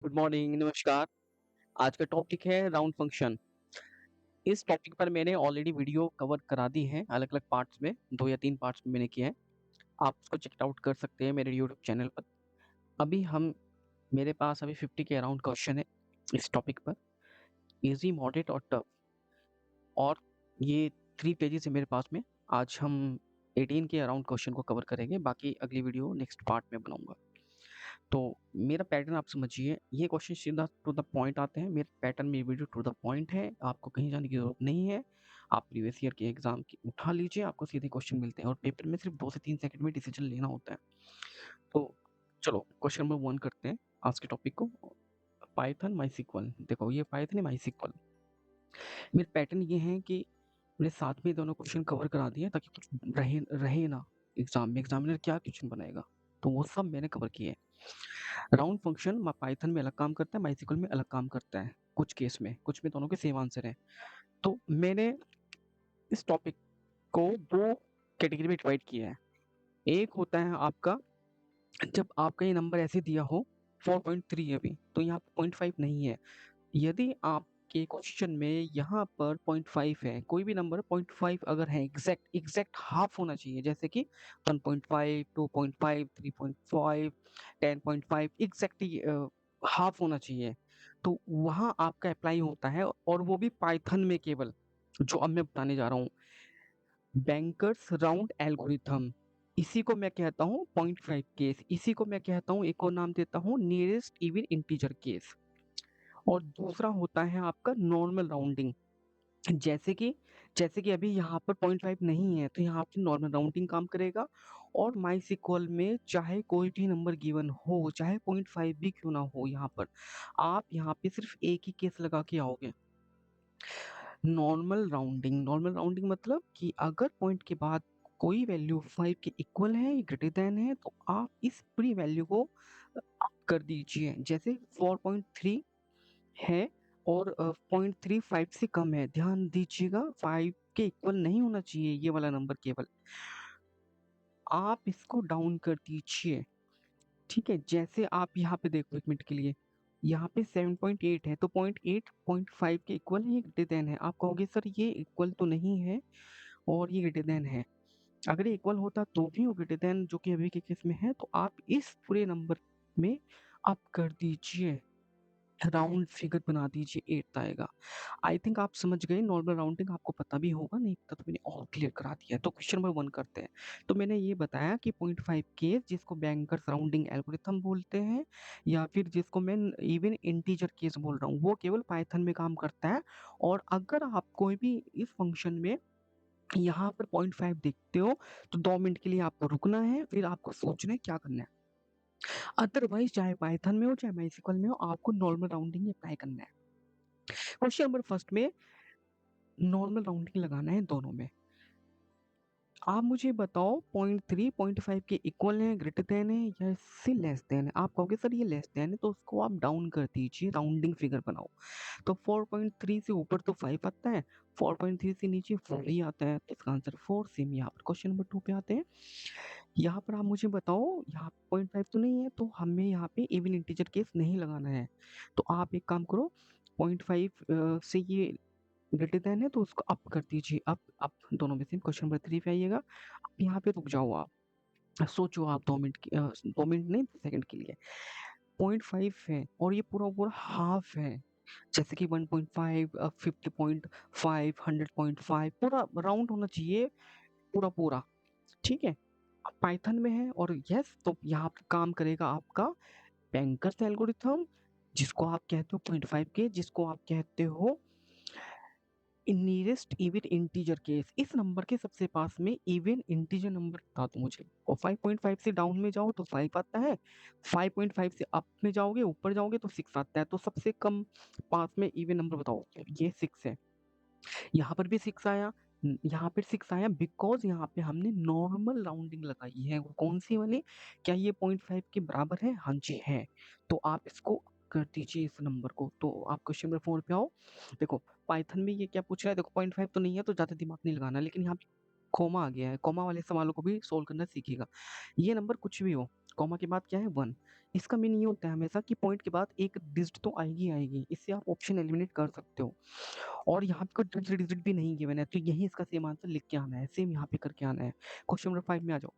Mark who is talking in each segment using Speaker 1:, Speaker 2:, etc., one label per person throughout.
Speaker 1: Good morning, नमस्कार। आज का टॉपिक है राउंड फंक्शन। इस टॉपिक पर मैंने ऑलरेडी वीडियो कवर करा दी है अलग-अलग पार्ट्स में, 2 या 3 पार्ट्स में मैंने किया है। आप उसको चेक आउट कर सकते हैं मेरे यूट्यूब चैनल पर। अभी हम मेरे पास अभी 50 के अराउंड क्वेश्चन है इस टॉपिक पर, ईज़ी, मॉडरेट और टफ और ये 3 पेजेज़ है मेरे पास में। आज हम 18 के अराउंड क्वेश्चन को कवर करेंगे, बाकी अगली वीडियो नेक्स्ट पार्ट में बनाऊँगा। तो मेरा पैटर्न आप समझिए, ये क्वेश्चन सीधा टू द पॉइंट आते हैं। मेरे पैटर्न में ये वीडियो टू द पॉइंट है, आपको कहीं जाने की ज़रूरत नहीं है। आप प्रीवियस ईयर के एग्ज़ाम की उठा लीजिए, आपको सीधे क्वेश्चन मिलते हैं और पेपर में सिर्फ 2 से 3 सेकंड में डिसीजन लेना होता है। तो चलो क्वेश्चन नंबर 1 करते हैं आज के टॉपिक को। पाइथन माइस्क्ल, देखो ये पाइथन है माइस्क्ल। मेरा पैटर्न ये है कि मैंने साथ में दोनों क्वेश्चन कवर करा दिए ताकि कुछ रहे रहे ना एग्ज़ाम में, एग्ज़ामिनर क्या क्वेश्चन बनाएगा, तो वो सब मैंने कवर किए हैं। राउंड फंक्शन पाइथन में अलग काम करता है, माइस्क्ल में अलग काम करता है, कुछ में दोनों के सेम आंसर है। तो मैंने इस टॉपिक को 2 कैटेगरी में डिवाइड किया है। एक होता है आपका, जब आपका ये नंबर ऐसे दिया हो 4.3 है अभी, तो यहाँ पे 0.5 नहीं है। यदि आपके क्वेश्चन में यहाँ पर 0.5 है, कोई भी नंबर 0.5 अगर है, एग्ज़ैक्ट हाफ होना चाहिए, जैसे कि 1.5, 2.5, 3.5, 10.5 एग्ज़ैक्टली हाफ होना चाहिए। तो वहाँ आपका अप्लाई होता है और वो भी पाइथन में केवल, जो अब मैं बताने जा रहा हूँ। बैंकर्स राउंड एल्गोरिथम, इसी को मैं कहता हूँ 0.5 केस, इसी को मैं कहता हूँ, एक और नाम देता हूँ नियरेस्ट इवन इंटीजर केस। और दूसरा होता है आपका नॉर्मल राउंडिंग। जैसे कि अभी यहाँ पर 0.5 नहीं है, तो यहाँ पे नॉर्मल राउंडिंग काम करेगा। और माइस्क्ल में चाहे कोई भी नंबर गिवन हो, चाहे 0.5 भी क्यों ना हो, यहाँ पर आप यहाँ पे सिर्फ एक ही केस लगा के आओगे। नॉर्मल राउंडिंग मतलब कि अगर पॉइंट के बाद कोई वैल्यू 5 के इक्वल है या ग्रेटर देन है, तो आप इस पूरी वैल्यू को अप कर दीजिए। जैसे 4.3 है और 0.35 से कम है, ध्यान दीजिएगा 5 के इक्वल नहीं होना चाहिए ये वाला नंबर केवल। आप इसको डाउन कर दीजिए, ठीक है? जैसे आप यहाँ पे देखो 1 मिनट के लिए, यहाँ पे 7.8 है, तो 0.8 0.5 के इक्वल है, ये ग्रेटर देन है। आप कहोगे सर ये इक्वल तो नहीं है और ये ग्रेटर देन है। अगर ये इक्वल होता तो भी वो ग्रेटर देन जो कि अभी के केस में है, तो आप इस पूरे नंबर में अप कर दीजिए, राउंड फिगर बना दीजिए, 8 आएगा। आई थिंक आप समझ गए, नॉर्मल राउंडिंग आपको पता भी होगा, नहीं पता तो मैंने और क्लियर करा दिया है। तो क्वेश्चन नंबर 1 करते हैं। तो मैंने ये बताया कि 0.5 केस, जिसको बैंकर्स राउंडिंग एल्गोरिथम बोलते हैं, या फिर जिसको मैं इवन इंटीजर केस बोल रहा हूँ, वो केवल पाइथन में काम करता है। और अगर आप कोई भी इस फंक्शन में यहाँ पर 0.5 देखते हो, तो 2 मिनट के लिए आपको रुकना है, फिर आपको सोचना है क्या करना है। अदरवाइज़ चाहे पाइथन में हो, चाहे माइस्क्ल में हो, आपको नॉर्मल राउंडिंग ही अप्लाई करना है। क्वेश्चन नंबर फर्स्ट में नॉर्मल राउंडिंग लगाना है दोनों में। आप मुझे बताओ 0.3 0.5 के इक्वल है, ग्रेटर देन है या इससे लेस देन है? आप कहोगे सर ये लेस देन है, तो उसको आप डाउन कर दीजिए, राउंडिंग फिगर बनाओ। तो 4.3 से ऊपर तो 5 आता है, 4.3 से नीचे 4 ही आता है, तो इसका आंसर 4 सेम। यहाँ पर क्वेश्चन नंबर 2 पे आते हैं। यहाँ पर आप मुझे बताओ, यहाँ 0.5 तो नहीं है, तो हमें यहाँ पे इवन इंटीजर केस नहीं लगाना है। तो आप एक काम करो, 0.5 से ये ग्रेटर देन है, तो उसको अप कर दीजिए, अप दोनों में से। क्वेश्चन नंबर 3 पे आइएगा। अब यहाँ पे रुक जाओ आप, सोचो आप 2 मिनट 2 मिनट नहीं, 2 सेकंड के लिए। 0.5 है और ये पूरा हाफ है, जैसे कि 1.5, 50.5, 100.5, पूरा राउंड होना चाहिए, पूरा, ठीक है? अब पाइथन में है और यस, तो यहाँ पे काम करेगा आपका बैंकर्स एल्गोरिथम, जिसको आप कहते हो 0.5 के, जिसको आप कहते हो नियरेस्ट इवन इंटीजर केस। इस नंबर के सबसे पास में इवन इंटीजर नंबर बता दो मुझे। और 5.5 से डाउन में जाओ तो 5 आता है, 5.5 से अप में जाओगे, ऊपर जाओगे तो 6 आता है। तो सबसे कम पास में इवन नंबर बताओ, ये 6 है। यहाँ पर भी 6 आया, यहाँ पर 6 आया, बिकॉज यहाँ पे हमने नॉर्मल राउंडिंग लगाई है। वो कौन सी वाली? क्या ये 0.5 के बराबर है? हाँ जी है। तो आप इसको कर दीजिए इस नंबर को। तो आप क्वेश्चन नंबर 4 पे आओ। देखो पाइथन में ये क्या पूछ रहा है, देखो 0.5 तो नहीं है, तो ज़्यादा दिमाग नहीं लगाना, लेकिन यहाँ पे कॉमा आ गया है, कॉमा वाले सवालों को भी सोल्व करना सीखिएगा। ये नंबर कुछ भी हो, कॉमा के बाद क्या है 1। इसका मीनिंग ये होता है हमेशा कि पॉइंट के बाद एक डिजिट तो आएगी ही आएगी, इससे आप ऑप्शन एलिमिनेट कर सकते हो। और यहाँ पे कोई दूसरी डिजिट भी नहीं गिवन है, तो यही इसका सेम आंसर लिख के आना है, सेम यहाँ पे करके आना है। क्वेश्चन नंबर 5 में आ जाओ।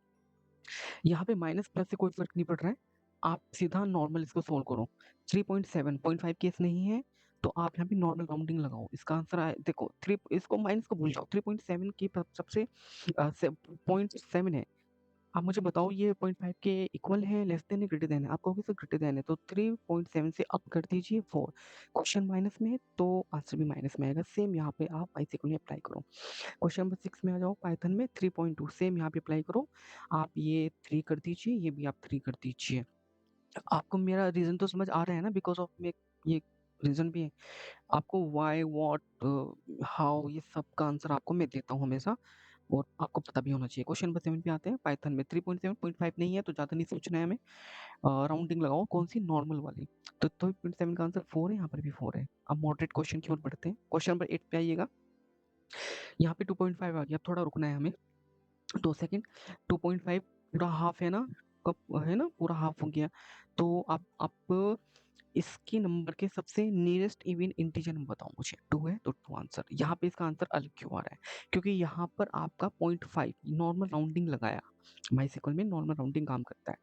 Speaker 1: यहाँ पे माइनस प्लस से कोई फर्क नहीं पड़ रहा है, आप सीधा नॉर्मल इसको सोल्व करो। 3.7 0.5 केस नहीं है, तो आप यहाँ पे नॉर्मल राउंडिंग लगाओ। इसका आंसर आए देखो 3, इसको माइनस को भूल जाओ, 3.7 की सबसे 0.7 है। आप मुझे बताओ ये 0.5 के इक्वल है, लेस देन है, ग्रेटर देन है? आप कहोगे सर ग्रेटर देन है, तो 3.7 से अप कर दीजिए 4। क्वेश्चन माइनस में है तो आंसर भी माइनस में आएगा। सेम यहाँ पे आप बाइसेकल में अप्लाई करो। क्वेश्चन नंबर 6 में आ जाओ। पाइथन में 3.2 सेम यहाँ पे अप्लाई करो। आप ये 3 कर दीजिए, ये भी आप 3 कर दीजिए। आपको मेरा रीजन तो समझ आ रहा है ना, बिकॉज ऑफ में ये रीजन भी है। आपको वाई व्हाट हाउ ये सब का आंसर आपको मैं देता हूँ हमेशा, और आपको पता भी होना चाहिए। क्वेश्चन नंबर 7 पे आते हैं। पाइथन में 3.7 0.5 नहीं है तो ज़्यादा नहीं सोचना है हमें। राउंडिंग लगाओ, कौन सी? नॉर्मल वाली। तो 3.7 का आंसर 4 है, यहाँ पर भी 4 है। अब मॉडरेट क्वेश्चन की ओर बढ़ते हैं। क्वेश्चन नंबर 8 पे आइएगा। यहाँ पे 2.5 आ गया, थोड़ा रुकना है हमें 2 सेकंड। 2.5 पूरा हाफ है ना, कब है ना, पूरा हाफ हो गया। तो आप इसके नंबर के सबसे नियरेस्ट इवन इंटीजर बताओ मुझे। 2 है तो 2 आंसर। यहाँ पे इसका आंसर अलग क्यों आ रहा है? क्योंकि यहाँ पर आपका 0.5 नॉर्मल राउंडिंग लगाया। माइसिकल में नॉर्मल राउंडिंग काम करता है,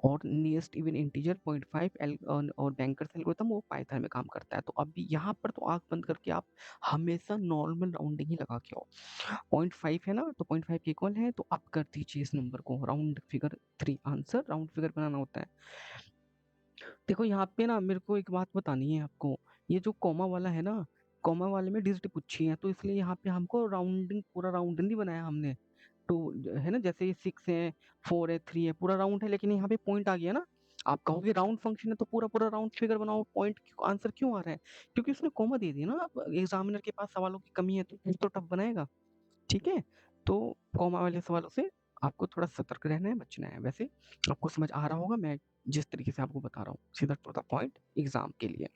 Speaker 1: और नियरेस्ट इवन इंटीजर 0.5 और बैंकर्स एल्गोरिथम वो पाइथन में काम करता है। तो अब यहाँ पर तो आंख बंद करके आप हमेशा नॉर्मल राउंडिंग ही लगा के आओ। 0.5 है ना, तो 0.5 के इक्वल है, तो आप कर दीजिए इस नंबर को round figure 3। Answer round figure बनाना होता है। देखो यहाँ पे ना मेरे को एक बात बतानी है आपको। ये जो कॉमा वाला है ना, कॉमा वाले में डिजिट पूछी है, तो इसलिए यहाँ पे हमको राउंडिंग, पूरा राउंड नहीं बनाया हमने। तो है ना, जैसे ये 6 है, 4 है, 3 है, पूरा राउंड है, लेकिन यहाँ पे पॉइंट आ गया ना। आप कहोगे राउंड फंक्शन है तो पूरा पूरा राउंड फिगर बनाओ, पॉइंट आंसर क्यों आ रहा है? क्योंकि उसने कॉमा दे दिया ना। अब एग्जामिनर के पास सवालों की कमी है तो टफ बनाएगा। ठीक है, तो कॉमा वाले सवालों से आपको थोड़ा सतर्क रहना है, बचना है। वैसे आपको समझ आ रहा होगा मैं जिस तरीके से आपको बता रहा हूँ, सीधा टू द पॉइंट एग्जाम के लिए।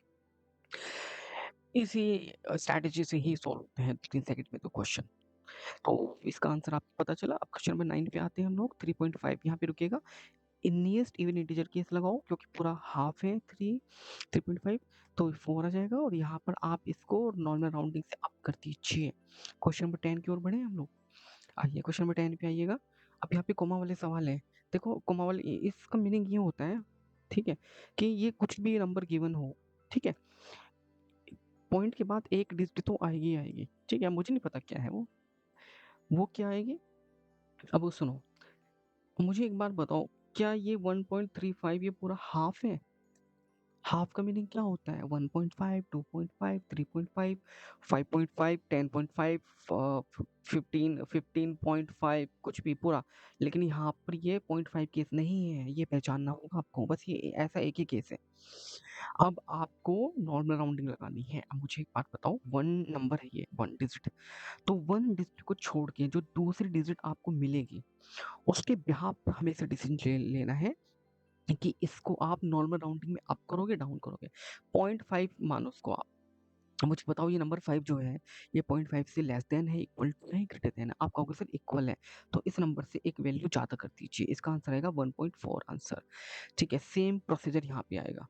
Speaker 1: इसी स्ट्रैटेजी से ही सॉल्व होते हैं 3 सेकंड में तो क्वेश्चन। तो इसका आंसर आपको पता चला। अब क्वेश्चन नंबर 9 पे आते हैं हम लोग। 3.5 यहाँ पे रुकेगा। नियरेस्ट इवन इंटीजर केस लगाओ, क्योंकि पूरा हाफ है 3.5, तो 4 आ जाएगा, और यहाँ पर आप इसको नॉर्मल राउंडिंग से अप कर दीजिए। क्वेश्चन नंबर 10 की ओर बढ़े हम लोग। आइए क्वेश्चन नंबर 10 पे आइएगा। अब यहाँ पे कोमा वाले सवाल है। देखो कोमा वाले इसका मीनिंग ये होता है, ठीक है, कि ये कुछ भी नंबर गिवन हो, ठीक है, पॉइंट के बाद एक डिजिट तो आएगी ही आएगी। ठीक है, मुझे नहीं पता क्या है वो क्या आएगी। अब वो सुनो, मुझे एक बात बताओ, क्या ये 1.35 ये पूरा हाफ है? हाफ का मीनिंग क्या होता है? 1.5, 2.5, 3.5, 5.5, 10.5, 15.5, कुछ भी पूरा। लेकिन यहाँ पर ये 0.5 केस नहीं है, ये पहचानना होगा आपको। बस ये ऐसा एक ही केस है। अब आपको नॉर्मल राउंडिंग लगानी है। अब मुझे एक बात बताओ, 1 नंबर है, ये 1 डिजिट, तो 1 डिजिट को छोड़ के जो दूसरी डिजिट आपको मिलेगी, उसके बिहाफ पर हमें से डिसीजन लेना है कि इसको आप नॉर्मल राउंडिंग में अप करोगे, डाउन करोगे। 0.5 मानो उसको आप। अब मुझे बताओ ये नंबर 5 जो है, ये 0.5 से लेस देन है, इक्वल टू है, ग्रेटर देन है? आप कहोगे सर इक्वल है, तो इस नंबर से एक वैल्यू ज़्यादा कर दीजिए। इसका आंसर आएगा 1.4 आंसर। ठीक है, सेम प्रोसीजर यहाँ पे आएगा।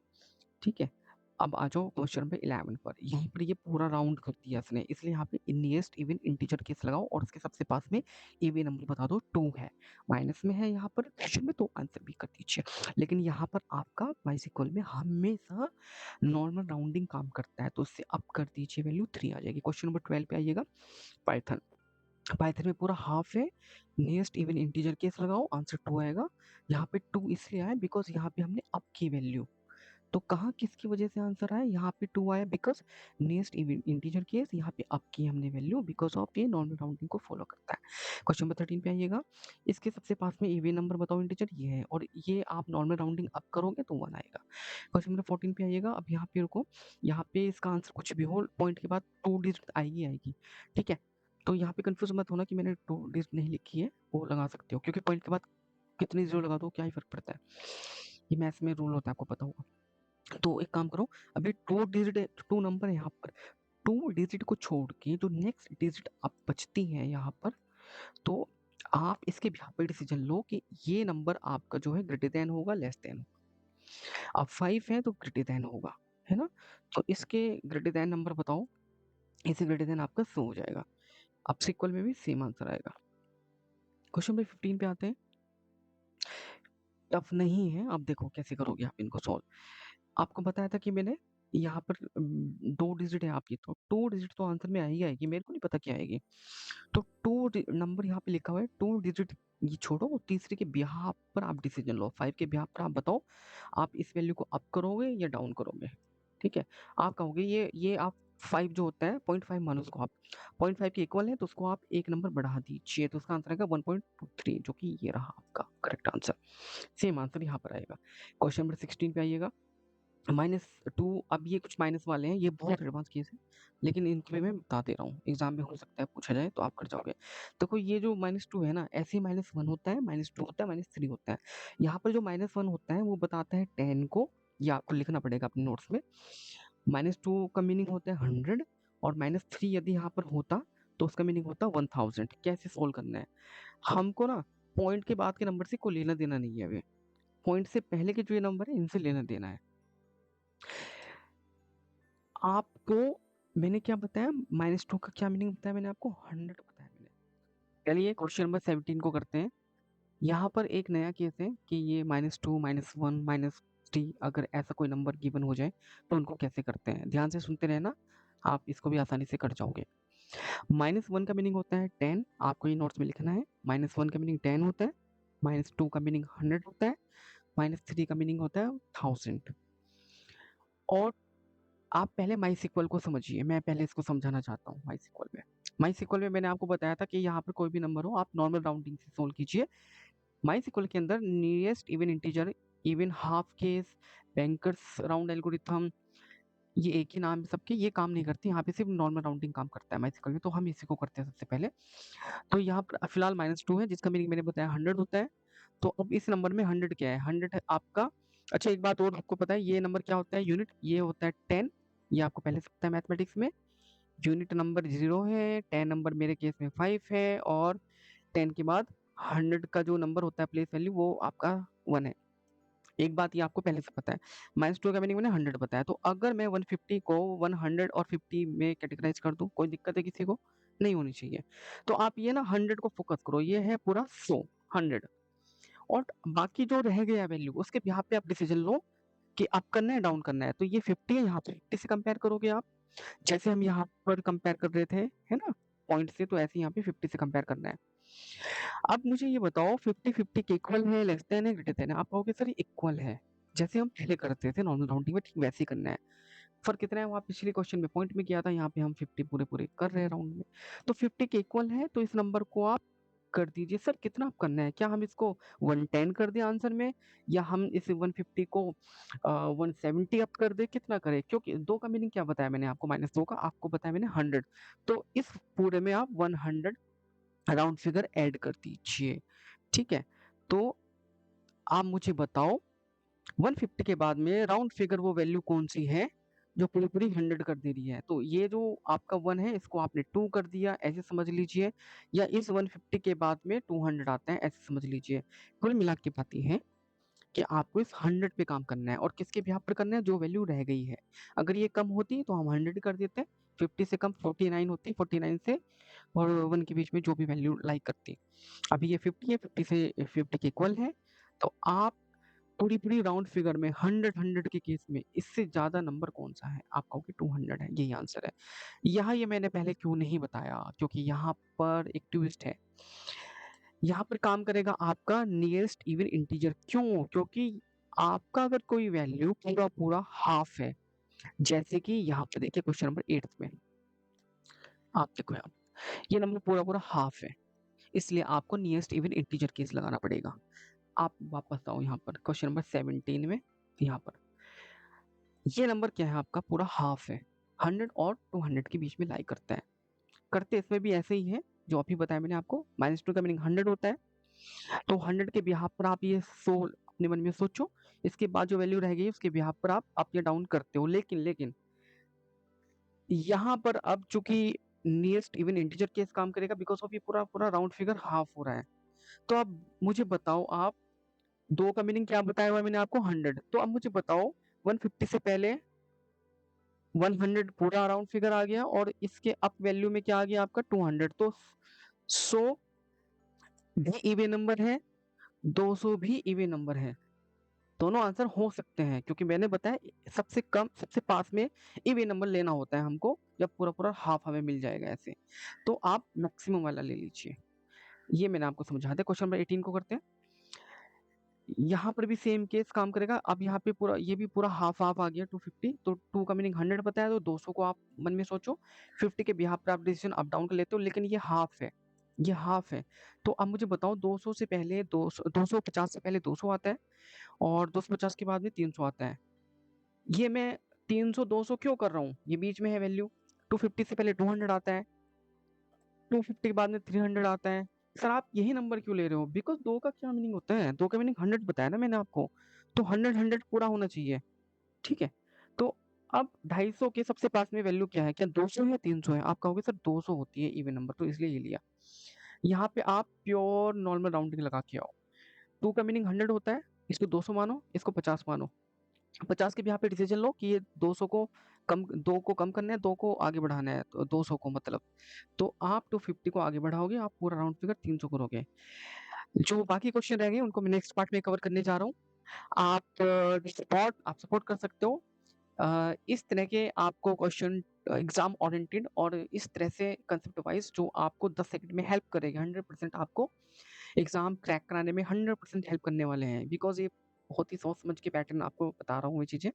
Speaker 1: ठीक है, अब आ जाओ क्वेश्चन नंबर 11 पर। यहाँ पर ये पूरा राउंड कर दिया इसने, इसलिए यहाँ पे नियरेस्ट इवन इंटीजर केस लगाओ, और उसके सबसे पास में इवन नंबर बता दो 2 है। माइनस में है यहाँ पर क्वेश्चन में, तो आंसर भी कर दीजिए। लेकिन यहाँ पर आपका बाइसिकल में हमेशा नॉर्मल राउंडिंग काम करता है, तो उससे अप कर दीजिए, वैल्यू 3 आ जाएगी। क्वेश्चन नंबर 12 पे आइएगा। पाइथन, पाइथन में पूरा हाफ है, नियरेस्ट इवन इंटीजर केस लगाओ, आंसर 2 आएगा। यहाँ पे 2 इसलिए आया बिकॉज यहाँ पे हमने अप की वैल्यू, तो कहाँ किसकी वजह से आंसर आया? यहाँ पे 2 आया बिकॉज नियरेस्ट इंटीजर केस, यहाँ पे अप की हमने वैल्यू बिकॉज ऑफ ये नॉर्मल राउंडिंग को फॉलो करता है। क्वेश्चन नंबर 13 पे आइएगा। इसके सबसे पास में इवन नंबर बताओ इंटीजर, ये है, और ये आप नॉर्मल राउंडिंग अप करोगे तो 1 आएगा। क्वेश्चन नंबर 14 पे आइएगा। अब यहाँ पे रुको, यहाँ पे इसका आंसर कुछ भी हो, पॉइंट के बाद 2 डिजिट आएगी आएगी। ठीक है, तो यहाँ पे कंफ्यूज मत होना कि मैंने 2 डिजिट नहीं लिखी है, वो लगा सकते हो, क्योंकि पॉइंट के बाद कितनी जीरो लगा दो क्या ही फर्क पड़ता है। ये मैथ्स में रूल होता है, आपको पता होगा। तो एक काम करो, अभी 2 डिजिट 2 नंबर है यहाँ पर, 2 डिजिट को छोड़ के जो नेक्स्ट डिजिट अब बचती है यहाँ पर, तो आप इसके बिहाफ पे डिसीजन लो कि ये नंबर आपका जो है ग्रेटर देन होगा, लेस देन होगा। अब 5 है तो ग्रेटर देन होगा, है ना? तो इसके ग्रेटर देन नंबर बताओ, इससे ग्रेटर देन आपका 100 हो जाएगा। अब सीक्वल में भी सेम आंसर आएगा। क्वेश्चन नंबर 15 पे आते हैं। टफ नहीं है, अब देखो कैसे करोगे आप इनको सॉल्व। आपको बताया था कि मैंने यहाँ पर 2 डिजिट है आपकी, तो 2 डिजिट तो आंसर में आ ही आएगी, मेरे को नहीं पता क्या आएगी। तो 2 नंबर यहाँ पे लिखा हुआ है, 2 डिजिट ये छोड़ो और तीसरे के बिहाफ पर आप डिसीजन लो। 5 के बिहाफ पर आप बताओ आप इस वैल्यू को अप करोगे या डाउन करोगे। ठीक है, आप कहोगे ये आप 5 जो होता है 0.5 मानो उसको आप 0.5 के इक्वल है, तो उसको आप एक नंबर बढ़ा दीजिए, तो उसका आंसर आएगा 1.23, जो कि ये रहा आपका करेक्ट आंसर। सेम आंसर यहाँ पर आएगा। क्वेश्चन नंबर 16 पे आइएगा। -2, अब ये कुछ माइनस वाले हैं, ये बहुत एडवांस केस है, लेकिन इनके लिए मैं बता दे रहा हूँ, एग्जाम में हो सकता है पूछा जाए तो आप कर जाओगे। देखो ये जो -2 है ना, ऐसे -1 होता है, -2 होता है, -3 होता है। यहाँ पर जो -1 होता है वो बताता है 10 को, ये आपको लिखना पड़ेगा अपने नोट्स में। -2 का मीनिंग होता है 100, और -3 यदि यहाँ पर होता तो उसका मीनिंग होता 1000। कैसे सोल्व करना है, हमको ना पॉइंट के बाद के नंबर से कोई लेना देना नहीं है अभी, पॉइंट से पहले के जो ये नंबर है इनसे लेना देना है। आपको मैंने क्या बताया, -2 का क्या मीनिंग बताया मैंने आपको, 100 बताया मैंने। चलिए क्वेश्चन नंबर 17 को करते हैं। यहाँ पर एक नया केस है कि ये -2, -1, -3 अगर ऐसा कोई नंबर गिवन हो जाए तो उनको कैसे करते हैं, ध्यान से सुनते रहना, आप इसको भी आसानी से कर जाओगे। -1 का मीनिंग होता है 10, आपको ये नोट्स में लिखना है। -1 का मीनिंग 10 होता है, -2 का मीनिंग 100 होता है, -3 का मीनिंग होता है 1000। और आप पहले माइस्क्ल को समझिए, मैं पहले इसको समझाना चाहता हूँ। माइस्क्ल में मैंने आपको बताया था कि यहाँ पर कोई भी नंबर हो आप नॉर्मल राउंडिंग से सोल्व कीजिए। माइस्क्ल के अंदर nearest even integer, even half case, bankers round algorithm, ये एक ही नाम है सबके, ये काम नहीं करती, यहाँ पे सिर्फ नॉर्मल राउंडिंग काम करता है माइस्क्ल में, तो हम इसी को करते हैं सबसे पहले। तो यहाँ पर फिलहाल -2 है जिसका मीनिंग मैंने बताया 100 होता है। तो अब इस नंबर में 100 क्या है, 100 है आपका। अच्छा एक बात और आपको पता है, ये नंबर क्या होता है यूनिट, ये होता है 10, ये आपको पहले से पता है मैथमेटिक्स में। यूनिट नंबर 0 है, 10 नंबर मेरे केस में 5 है, और 10 के बाद 100 का जो नंबर होता है प्लेस वैल्यू वो आपका 1 है। एक बात ये आपको पहले से पता है। -2 का मीनिंग मैंने 100 बताया, तो अगर मैं 150 को 100 और 50 में कैटेगराइज कर दूं, कोई दिक्कत है किसी को? नहीं होनी चाहिए। तो आप ये ना 100 को फोकस करो, ये है पूरा 100, 100, और बाकी जो रह गया वैल्यू उसके बिहाफ पे आप डिसीजन लो कि अप करना है डाउन करना है। तो ये 50 है, यहाँ पे 50 से कंपेयर करोगे आप, जैसे हम यहाँ पर कंपेयर कर रहे थे, है ना, पॉइंट से, तो ऐसे यहाँ पे 50 से कंपेयर करना है। अब मुझे ये बताओ 50-50 के इक्वल है, लेस देन है, ग्रेटर देन है? आप कहोगे सर ये इक्वल है, जैसे हम पहले करते थे नॉर्मल राउंडिंग में, ठीक वैसे ही करना है। फर्क कितना है, वहाँ पिछले क्वेश्चन में पॉइंट में किया था, यहाँ पे हम 50 पूरे पूरे कर रहे हैं राउंड में। तो 50 के इक्वल है, तो इस नंबर को आप कर दीजिए। सर कितना आप करना है, क्या हम इसको 110 कर दें आंसर में, या हम इस 150 को 170 अप कर दें, कितना करें? क्योंकि 2 का मीनिंग क्या बताया मैंने आपको, -2 का आपको बताया मैंने 100, तो इस पूरे में आप 100 राउंड फिगर ऐड कर दीजिए। ठीक है, तो आप मुझे बताओ 150 के बाद में राउंड फिगर वो वैल्यू कौन सी है जो पूरी पूरी 100 कर दे रही है? तो ये जो आपका 1 है इसको आपने 2 कर दिया, ऐसे समझ लीजिए, या इस 150 के बाद में 200 आता है, ऐसे समझ लीजिए। कुल मिला के बात ये है कि आपको इस 100 पे काम करना है, और किसके बिहाफ पर करना है, जो वैल्यू रह गई है। अगर ये कम होती तो हम 100 कर देते, 50 से कम 49 होती, 49 से और 1 के बीच में जो भी वैल्यू लाइक करती। अभी ये 50 है, 50 से 50 के इक्वल है, तो आप पूरी पूरी राउंड फिगर में 100 के केस में इससे ज्यादा नंबर कौन सा है? आप कहोगे 200 है, यही आंसर है। यहाँ ये मैंने पहले क्यों नहीं बताया, क्योंकि यहाँ पर एक ट्विस्ट है। यहाँ पर काम करेगा आपका नियरेस्ट इवन इंटीजर। क्यों? क्योंकि आपका अगर कोई वैल्यू पूरा पूरा हाफ है, जैसे कि यहाँ पे देखिए क्वेश्चन नंबर 8 में, आप देखो यहाँ ये नंबर पूरा पूरा हाफ है, इसलिए आपको नियरेस्ट इवन इंटीजर केस लगाना पड़ेगा। आप वापस आओ यहाँ पर क्वेश्चन नंबर 17 में, यहाँ पर ये नंबर क्या है आपका, पूरा हाफ है, 100 और 200 के बीच में लाई करता है। करते इसमें भी ऐसे ही है जो अभी बताया मैंने आपको। -2 का मीनिंग 100 होता है, तो 100 के बिहाफ पर आप ये अपने मन में सोचो, इसके बाद जो वैल्यू रह गई उसके बिहाफ पर आप अप या डाउन करते हो। लेकिन लेकिन यहाँ पर अब चूंकि नियरेस्ट इवन इंटीजर केस काम करेगा, बिकॉज ऑफ ये पूरा पूरा राउंड फिगर हाफ हो रहा है, तो अब मुझे बताओ आप 2 का मीनिंग क्या बताया हुआ है मैंने आपको 100। तो अब मुझे बताओ 150 से पहले 100 पूरा राउंड फिगर आ गया और इसके अप वैल्यू में क्या आ गया आपका 200। तो 100 भी इवन नंबर है, 200 भी इवन नंबर है। दोनों आंसर हो सकते हैं क्योंकि मैंने बताया सबसे कम सबसे पास में इवन नंबर लेना होता है हमको, जब पूरा पूरा हाफ हमें मिल जाएगा ऐसे। तो आप मैक्सिमम वाला ले लीजिए। ये मैंने आपको समझा दिया। क्वेश्चन नंबर 18 को करते हैं। यहाँ पर भी सेम केस काम करेगा। अब यहाँ पे पूरा ये भी पूरा हाफ हाफ आ गया 250। तो 2 का मीनिंग 100 बताया, तो 200 को आप मन में सोचो। 50 के बिहाफ पे आप डिसीजन अप डाउन कर लेते हो, लेकिन ये हाफ है, ये हाफ है। तो अब मुझे बताओ 200 से पहले 200, 250 से पहले 200 आता है और 250 के बाद में 300 आता है। ये मैं 300 200 क्यों कर रहा हूँ, ये बीच में है वैल्यू। 250 से पहले 200 आता है, 250 के बाद में 300 आता है। सर आप यही नंबर क्यों ले रहे हो? बिकॉज 2 का क्या मीनिंग होता है, 2 का मीनिंग 100 बताया ना मैंने आपको। तो 100 पूरा होना चाहिए, ठीक है। तो अब 250 के सबसे पास में वैल्यू क्या है, क्या 200 है 300 है? आप कहोगे सर 200 होती है इवन नंबर, तो इसलिए ये लिया। यहाँ पे आप प्योर नॉर्मल राउंडिंग लगा के आओ। 2 का मीनिंग 100 होता है, इसको 200 मानो, इसको 50 मानो। 50 के भी यहाँ पे डिसीजन लो कि ये 200 को कम, 2 को कम करना है, 2 को आगे बढ़ाना है, तो 200 को मतलब। तो आप 250 को आगे बढ़ाओगे, आप पूरा राउंड फिगर 300 करोगे। जो बाकी क्वेश्चन रह गए उनको मैं नेक्स्ट पार्ट में कवर करने जा रहा हूँ। आप सपोर्ट कर सकते हो। इस तरह के आपको क्वेश्चन एग्जाम ओरिएंटेड और इस तरह से कंसेप्ट वाइज जो आपको 10 सेकंड में हेल्प करेगा, 100% आपको एग्जाम क्रैक कराने में 100% हेल्प करने वाले हैं। बिकॉज ये बहुत ही सोच समझ के पैटर्न आपको बता रहा हूँ ये चीजें।